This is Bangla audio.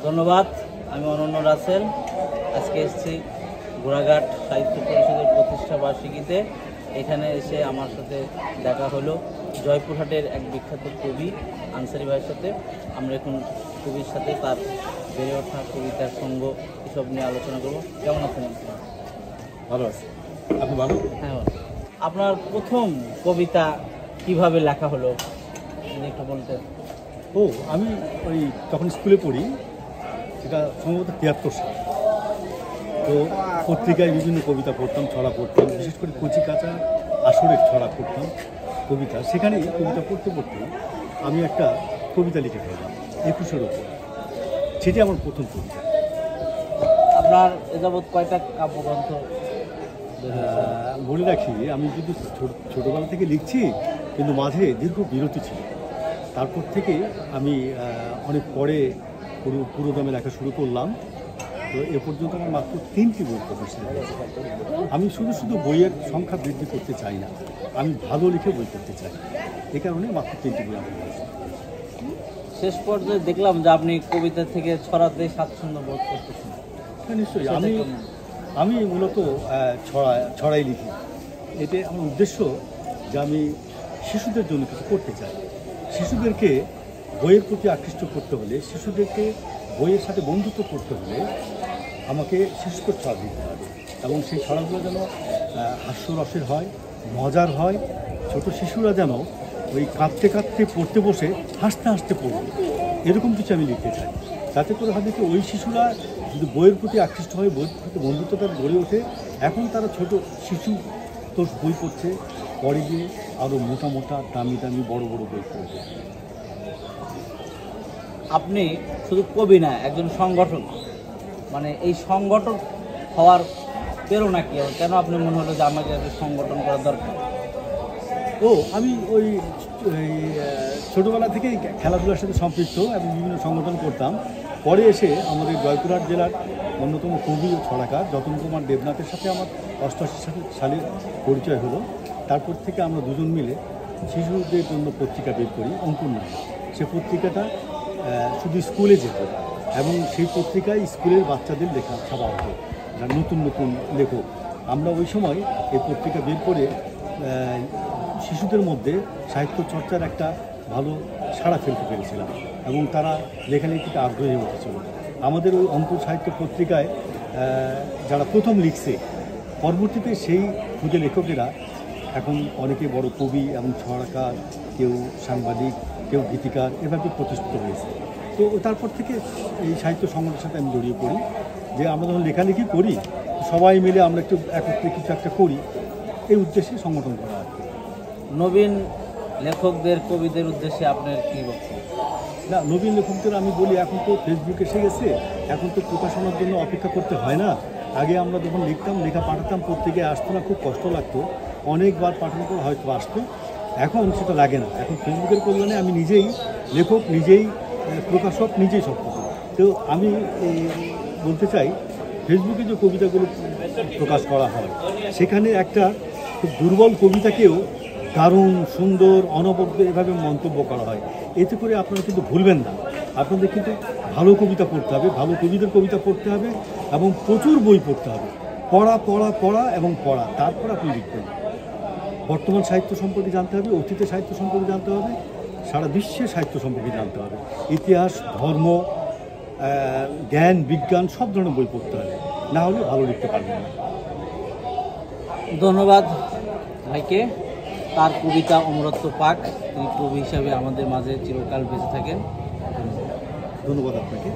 ধন্যবাদ। আমি অনন্য রাসেল। আজকে এসেছি ঘোড়াঘাট সাহিত্য পরিষদের প্রতিষ্ঠা বার্ষিকীতে। এখানে এসে আমার সাথে দেখা হলো জয়পুরহাটের এক বিখ্যাত কবি আনসারি ভাইয়ের সাথে। আমরা এখন কবির সাথে তার বেড়ে ওঠা কবিতার সঙ্গ এসব নিয়ে আলোচনা করব। কেমন আছেন আপনার? ভালো আছে। আপনি ভালো? হ্যাঁ। আপনার প্রথম কবিতা কিভাবে লেখা হলো যদি একটু বলতেন। আমি ওই তখন স্কুলে পড়ি, সেটা সম্ভবত 73 সাল। তো পত্রিকায় বিভিন্ন কবিতা পড়তাম, ছড়া পড়তাম, বিশেষ করে কচি কাঁচা আসরের ছড়া পড়তাম কবিতা। সেখানে কবিতা পড়তে পড়তে আমি একটা কবিতা লিখে ফেললাম 21-এর ওপর। সেটি আমার প্রথম কবিতা। আপনার এ যাবৎ কয়টা কাব্যগ্রন্থ? বলে রাখি, আমি কিন্তু ছোটোবেলা থেকে লিখছি, কিন্তু মাঝে দীর্ঘ বিরতি ছিল। তারপর থেকে আমি অনেক পরে পুরোদমে লেখা শুরু করলাম। তো এ পর্যন্ত আমার মাত্র 3টি বই প্রকাশিত হয়েছে। আমি শুধু বইয়ের সংখ্যা বৃদ্ধি করতে চাই না, আমি ভালো লিখে বই করতে চাই। এই কারণে মাত্র 3টি বই আমার হয়েছে। শেষ পর্যায়ে দেখলাম যে আপনি কবিতা থেকে ছড়াতে স্বাচ্ছন্দ্য বোধ করতেছেন। হ্যাঁ, নিশ্চয়ই। আমি মূলত ছড়াই লিখি। এতে আমার উদ্দেশ্য যে আমি শিশুদের জন্য কিছু করতে চাই। শিশুদেরকে বইয়ের প্রতি আকৃষ্ট করতে হলে, শিশুদেরকে বইয়ের সাথে বন্ধুত্ব করতে হলে আমাকে শিশুর ছড়া দিতে হবে, এবং সেই ছড়াগুলো যেন হাস্যরসের হয়, মজার হয়। ছোট শিশুরা যেন ওই কাঁদতে কাঁদতে পড়তে বসে হাসতে হাসতে পড়বে, এরকম কিছু আমি লিখতে চাই। তাতে করে হবে কি, ওই শিশুরা যদি বইয়ের প্রতি আকৃষ্ট হয়, বইয়ের প্রতি বন্ধুত্ব তার গড়ে ওঠে। এখন তারা ছোট শিশু তো বই পড়ছে, পরে গিয়ে আরও মোটা মোটা দামি দামি বড় বড় বই পড়বে। আপনি শুধু কবি না, একজন সংগঠক। মানে এই সংগঠক হওয়ার প্রেরণা কি? কেন আপনি মনে হলো যে আমাকে একটা সংগঠন করা দরকার? আমি ওই ছোটোবেলা থেকেই খেলাধুলার সাথে সম্পৃক্ত এবং বিভিন্ন সংগঠন করতাম। পরে এসে আমাদের জয়পুরহাট জেলার অন্যতম কবি ও ছড়াকার যতন কুমার দেবনাথের সাথে আমার 88 সালে পরিচয় হলো। তারপর থেকে আমরা দুজন মিলে শিশুদের জন্য পত্রিকা বের করি, অঙ্কুর নামে। সে পত্রিকাটা শুধু স্কুলে যেত, এবং সেই পত্রিকায় স্কুলের বাচ্চাদের লেখা ছাপা হতো, নতুন নতুন লেখক। আমরা ওই সময় এই পত্রিকা বের করে শিশুদের মধ্যে সাহিত্য চর্চার একটা ভালো সাড়া ফেলতে পেরেছিলাম, এবং তারা লেখালেখিতে আগ্রহী উঠেছিল। আমাদের ওই অঙ্কুর সাহিত্য পত্রিকায় যারা প্রথম লিখছে, পরবর্তীতে সেই খুদে লেখকেরা এখন অনেকে বড় কবি এবং ছড়াকার, কেউ সাংবাদিক, কেউ গীতিকার, এভাবে প্রতিষ্ঠিত হয়েছে। তো তারপর থেকে এই সাহিত্য সংগঠনের সাথে আমি জড়িয়ে পড়ি, যে আমরা যখন লেখালেখি করি সবাই মিলে আমরা একটু একত্রে কিছু একটা করি, এই উদ্দেশ্যে সংগঠন করা আর কি। নবীন লেখকদের, কবিদের উদ্দেশ্যে আপনার কী বক্তব্য? না, নবীন লেখকদের আমি বলি, এখন তো ফেসবুক এসে গেছে, এখন তো প্রকাশনার জন্য অপেক্ষা করতে হয় না। আগে আমরা যখন লিখতাম, লেখা পাঠাতাম, পত্রিকায় আসতো না, খুব কষ্ট লাগতো, অনেকবার পাঠানোর পর হয়তো আসতো। এখন সেটা লাগে না। এখন ফেসবুকের কল্যাণে আমি নিজেই লেখক, নিজেই প্রকাশক, নিজেই সব কিছু। তো আমি বলতে চাই, ফেসবুকে যে কবিতাগুলো প্রকাশ করা হয়, সেখানে একটা খুব দুর্বল কবিতাকেও দারুণ সুন্দর অনবদ্য এভাবে মন্তব্য করা হয়। এতে করে আপনারা কিন্তু ভুলবেন না, আপনাদের কিন্তু ভালো কবিতা পড়তে হবে, ভালো কবিদের কবিতা পড়তে হবে, এবং প্রচুর বই পড়তে হবে। পড়া পড়া পড়া এবং পড়া, তারপর আপনি লিখবেন। বর্তমান সাহিত্য সম্পর্কে জানতে হবে, অতীতের সাহিত্য সম্পর্কে জানতে হবে, সারা বিশ্বের সাহিত্য সম্পর্কে জানতে হবে। ইতিহাস, ধর্ম, জ্ঞান, বিজ্ঞান, সব ধরনের বই পড়তে হবে, না হলে ভালো লিখতে পারবেন না। ধন্যবাদ ভাইকে। তার কবিতা অমরত্ব পাক। তিনি কবি হিসাবে আমাদের মাঝে চিরকাল বেঁচে থাকেন। ধন্যবাদ আপনাকে।